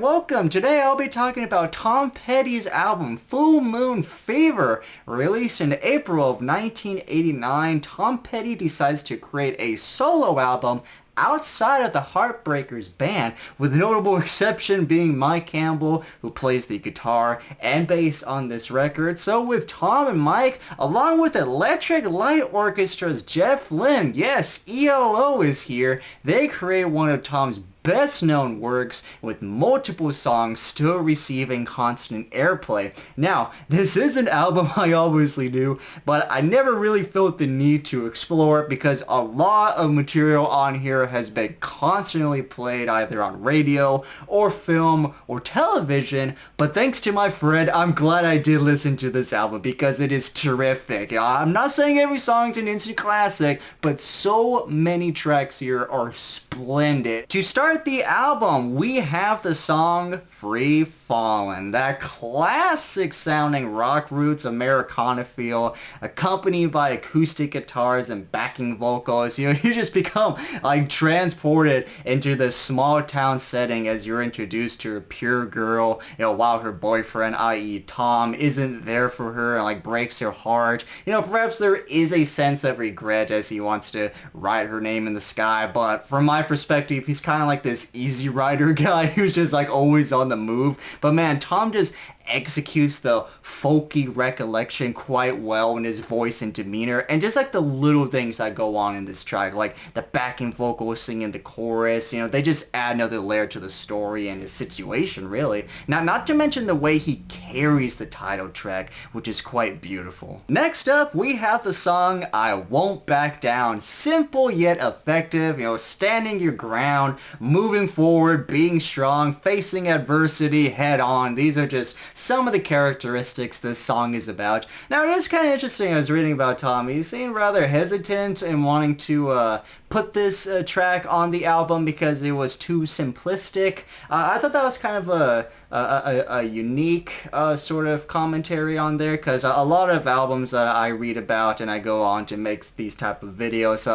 welcome. Today I'll be talking about Tom Petty's album Full Moon Fever. Released in April of 1989, Tom Petty decides to create a solo album outside of the Heartbreakers band, with notable exception being Mike Campbell, who plays the guitar and bass on this record. So with Tom and Mike, along with Electric Light Orchestra's Jeff Lynne, yes, ELO is here, they create one of Tom's best known works, with multiple songs still receiving constant airplay. Now, this is an album I obviously knew, but I never really felt the need to explore it because a lot of material on here has been constantly played either on radio or film or television, but thanks to my friend, I'm glad I did listen to this album because it is terrific. I'm not saying every song's an instant classic, but so many tracks here are splendid. To start the album, we have the song Free Fallin', that classic sounding rock roots Americana feel, accompanied by acoustic guitars and backing vocals. You just become like transported into this small town setting as you're introduced to a pure girl, while her boyfriend, i.e. Tom, isn't there for her and like breaks her heart. Perhaps there is a sense of regret as he wants to write her name in the sky, but from my perspective, he's kind of like this easy rider guy who's just like always on the move. But man, Tom just executes the folky recollection quite well in his voice and demeanor, and just like the little things that go on in this track, like the backing vocals singing the chorus, they just add another layer to the story and his situation, really. Now, not to mention the way he carries the title track, which is quite beautiful. Next up, we have the song I Won't Back Down. Simple yet effective, standing your ground, moving forward, being strong, facing adversity head on. These are just some of the characteristics this song is about. Now, it is kind of interesting. I was reading about Tom. He seemed rather hesitant in wanting to put this track on the album because it was too simplistic. I thought that was kind of a unique sort of commentary on there, because a lot of albums that I read about and I go on to make these type of videos,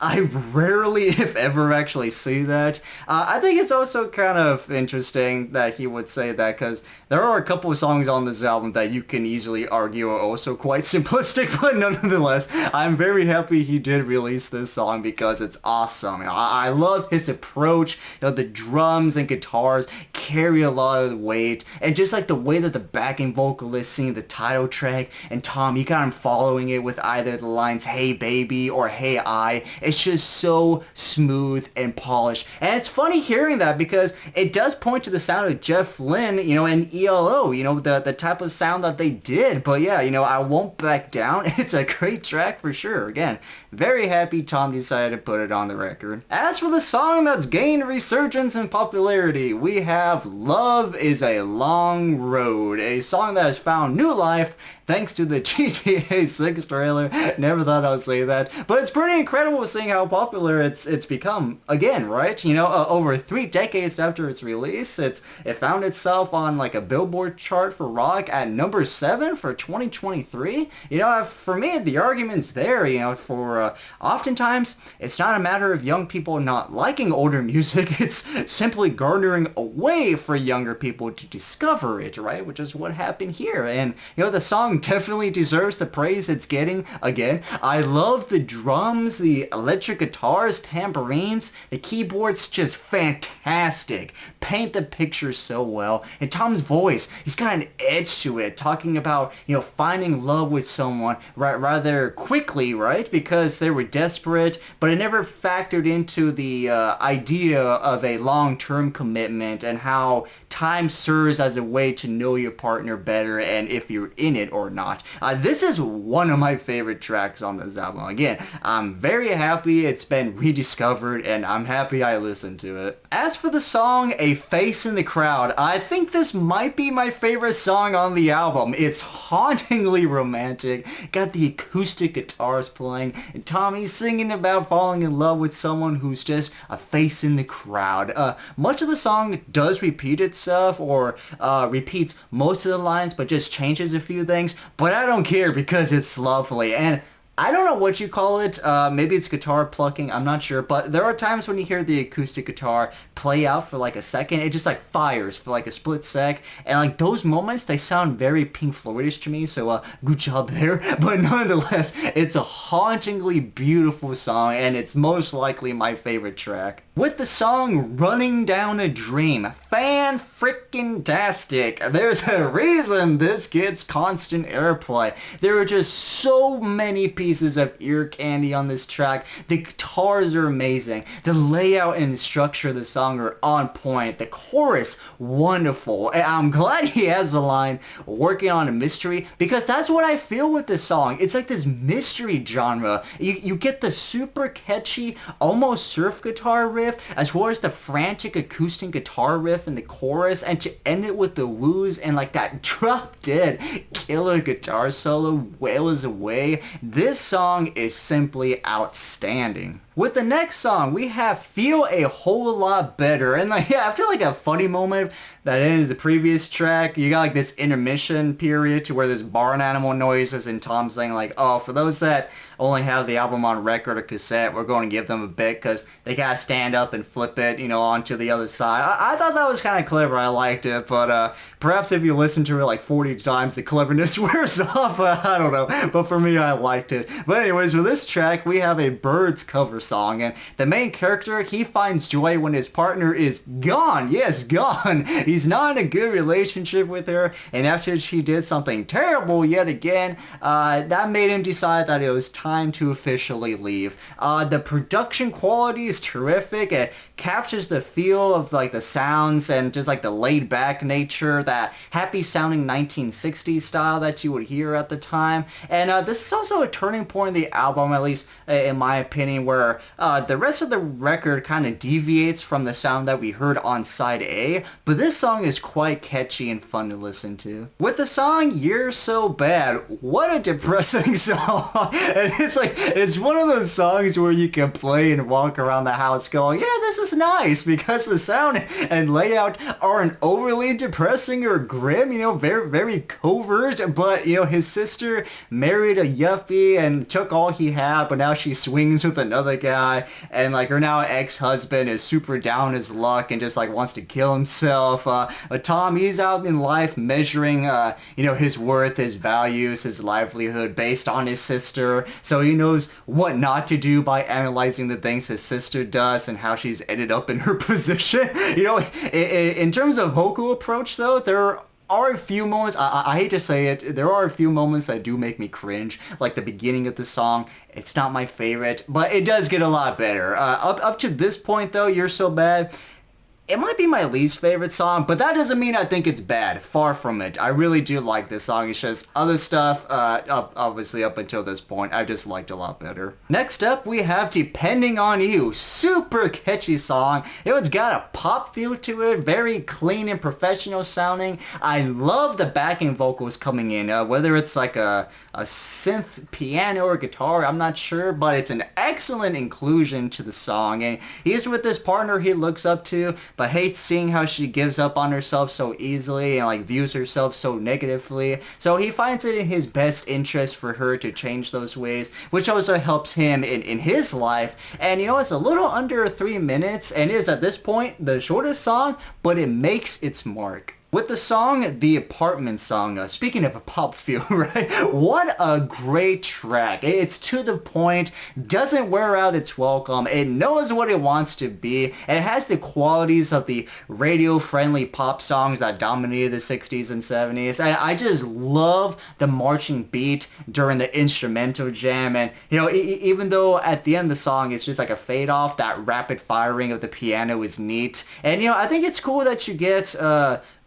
I rarely, if ever, actually see that. I think it's also kind of interesting that he would say that, because there are a couple of songs on this album that you can easily argue are also quite simplistic, but nonetheless, I'm very happy he did release this song because it's awesome. I love his approach. The drums and guitars carry a lot of the weight, and just like the way that the backing vocalist sing the title track, and Tom, you got him following it with either the lines "Hey baby" or "Hey I." It's just so smooth and polished, and it's funny hearing that because it does point to the sound of Jeff Lynne, and ELO, the type of sound that they did. But yeah, I Won't Back Down, it's a great track for sure. Again, very happy Tom decided to put it on the record. As for the song that's gained resurgence and popularity, we have Love Is a Long Road, a song that has found new life thanks to the GTA 6 trailer. Never thought I would say that, but it's pretty incredible seeing how popular it's become again, right? Over 3 decades after its release, it found itself on like a Billboard chart for rock at number 7 for 2023. For me, the argument's there, for oftentimes it's not a matter of young people not liking older music, it's simply garnering a way for younger people to discover it, right? Which is what happened here. And the song definitely deserves the praise it's getting. Again, I love the drums, the electric guitars, tambourines, the keyboards, just fantastic. Paint the picture so well. And Tom's voice, he's got an edge to it, talking about, finding love with someone rather quickly, right? Because they were desperate, but it never factored into the idea of a long-term commitment and how time serves as a way to know your partner better and if you're in it or not. This is one of my favorite tracks on this album. Again, I'm very happy it's been rediscovered and I'm happy I listened to it. As for the song A Face in the Crowd, I think this might be my favorite song on the album. It's hauntingly romantic, got the acoustic guitars playing, and Tommy's singing about falling in love with someone who's just a face in the crowd. Much of the song does repeat itself or repeats most of the lines but just changes a few things, but I don't care because it's lovely. And I don't know what you call it. Maybe it's guitar plucking. I'm not sure. But there are times when you hear the acoustic guitar play out for like a second. It just like fires for like a split sec. And like those moments, they sound very Pink Floydish to me. So good job there. But nonetheless, it's a hauntingly beautiful song. And it's most likely my favorite track. With the song Running Down a Dream, fan-frickin-tastic. There's a reason this gets constant airplay. There are just so many pieces of ear candy on this track. The guitars are amazing. The layout and structure of the song are on point. The chorus, wonderful. And I'm glad he has the line, working on a mystery, because that's what I feel with this song. It's like this mystery genre. You get the super catchy, almost surf guitar riff, as well as the frantic acoustic guitar riff in the chorus, and to end it with the woos and like that drop dead killer guitar solo wails away. This song is simply outstanding. With the next song, we have Feel a Whole Lot Better. And like, yeah, after like a funny moment that ends the previous track, you got like this intermission period to where there's barn animal noises and Tom saying like, oh, for those that only have the album on record or cassette, we're going to give them a bit because they gotta stand up and flip it, you know, onto the other side. I thought that was kind of clever. I liked it, but perhaps if you listen to it like 40 times, the cleverness wears off. I don't know, but for me, I liked it. But anyways, for this track, we have a Byrds cover song, and the main character, he finds joy when his partner is gone. Yes, gone. He's not in a good relationship with her, and after she did something terrible yet again, that made him decide that it was time to officially leave. The production quality is terrific. It captures the feel of like the sounds and just like the laid back nature, that happy sounding 1960s style that you would hear at the time. And this is also a turning point in the album, at least in my opinion, where the rest of the record kind of deviates from the sound that we heard on side A, but this song is quite catchy and fun to listen to. With the song You're So Bad, what a depressing song. And it's one of those songs where you can play and walk around the house going, yeah, this is nice, because the sound and layout aren't overly depressing or grim, you know, very, very covert, but, you know, his sister married a yuppie and took all he had, but now she swings with another guy, and like her now ex-husband is super down his luck and just like wants to kill himself. But Tom, he's out in life measuring, you know, his worth, his values, his livelihood based on his sister, so he knows what not to do by analyzing the things his sister does and how she's ended up in her position. You know, in terms of vocal approach though, there are a few moments, I hate to say it, there are a few moments that do make me cringe, like the beginning of the song. It's not my favorite, but it does get a lot better. Up to this point though, You're So Bad, it might be my least favorite song, but that doesn't mean I think it's bad. Far from it. I really do like this song. It's just other stuff, obviously up until this point, I just liked a lot better. Next up, we have Depending on You. Super catchy song. It's got a pop feel to it, very clean and professional sounding. I love the backing vocals coming in, whether it's like a synth piano or guitar, I'm not sure, but it's an excellent inclusion to the song. And he's with this partner he looks up to, but hates seeing how she gives up on herself so easily and like views herself so negatively. So he finds it in his best interest for her to change those ways, which also helps him in his life. And you know, it's a little under 3 minutes and is at this point the shortest song, but it makes its mark. With the song, The Apartment Song, speaking of a pop feel, right? What a great track. It's to the point, doesn't wear out its welcome, it knows what it wants to be, and it has the qualities of the radio-friendly pop songs that dominated the 60s and 70s. And I just love the marching beat during the instrumental jam, and you know, even though at the end of the song it's just like a fade off, that rapid firing of the piano is neat. And you know, I think it's cool that you get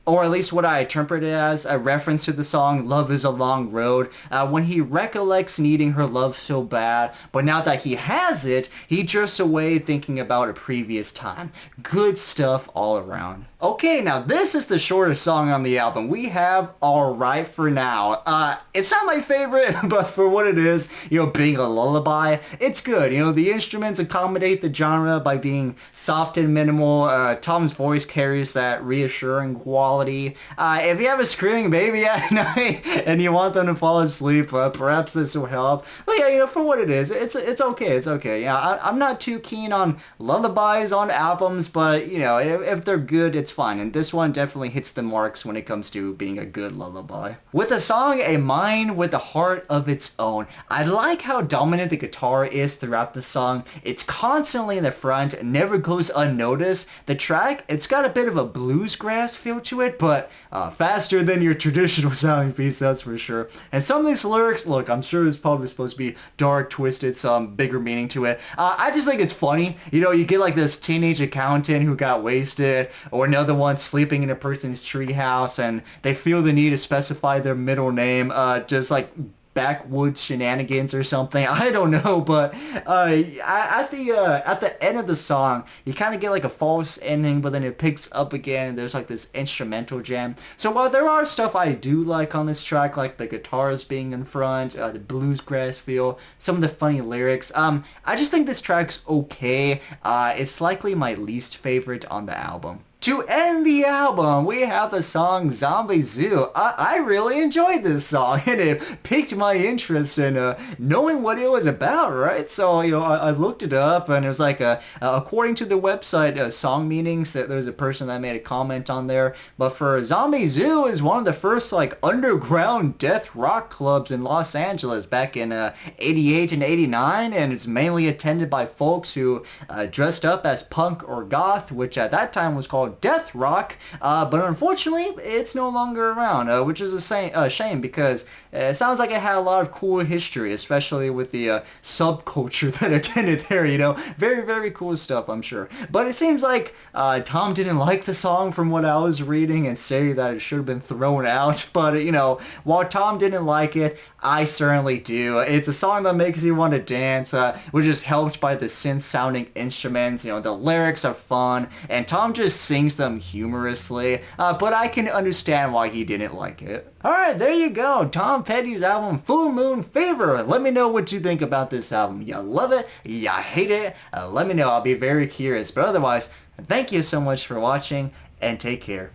or at least what I interpret it as, a reference to the song Love is a Long Road, when he recollects needing her love so bad, but now that he has it, he drifts away thinking about a previous time. Good stuff all around. Okay, now this is the shortest song on the album. We have Alright for Now. It's not my favorite, but for what it is, you know, being a lullaby, it's good. You know, the instruments accommodate the genre by being soft and minimal. Tom's voice carries that reassuring quality. quality. If you have a screaming baby at night and you want them to fall asleep, perhaps this will help. But yeah, you know, for what it is, it's okay. It's okay. Yeah, I'm not too keen on lullabies on albums, but you know, if they're good, it's fine. And this one definitely hits the marks when it comes to being a good lullaby. With the song A Mind with a Heart of Its Own, I like how dominant the guitar is throughout the song. It's constantly in the front, never goes unnoticed. The track, it's got a bit of a bluesgrass feel to it, but faster than your traditional sounding piece, that's for sure. And some of these lyrics, look, I'm sure it's probably supposed to be dark, twisted, some bigger meaning to it. I just think it's funny. You know, you get like this teenage accountant who got wasted, or another one sleeping in a person's treehouse, and they feel the need to specify their middle name, just like backwoods shenanigans or something. I don't know, but at the end of the song, you kind of get like a false ending, but then it picks up again, and there's like this instrumental jam. So while there are stuff I do like on this track, like the guitars being in front, the bluesgrass feel, some of the funny lyrics, I just think this track's okay. It's likely my least favorite on the album. To end the album, we have the song Zombie Zoo. I really enjoyed this song, and it piqued my interest in knowing what it was about, right? So, you know, I looked it up, and it was like, according to the website Song Meanings, that there's a person that made a comment on there, but for Zombie Zoo is one of the first, like, underground death rock clubs in Los Angeles back in 88 and 89, and it's mainly attended by folks who dressed up as punk or goth, which at that time was called death rock, but unfortunately it's no longer around, which is a shame, because it sounds like it had a lot of cool history, especially with the subculture that attended there, you know. Very, very cool stuff, I'm sure. But it seems like Tom didn't like the song from what I was reading, and say that it should have been thrown out. But you know, while Tom didn't like it, I certainly do. It's a song that makes you want to dance, which is helped by the synth-sounding instruments. You know, the lyrics are fun, and Tom just sings them humorously, but I can understand why he didn't like it. Alright, there you go. Tom Petty's album, Full Moon Fever. Let me know what you think about this album. You love it? You hate it? Let me know. I'll be very curious. But otherwise, thank you so much for watching, and take care.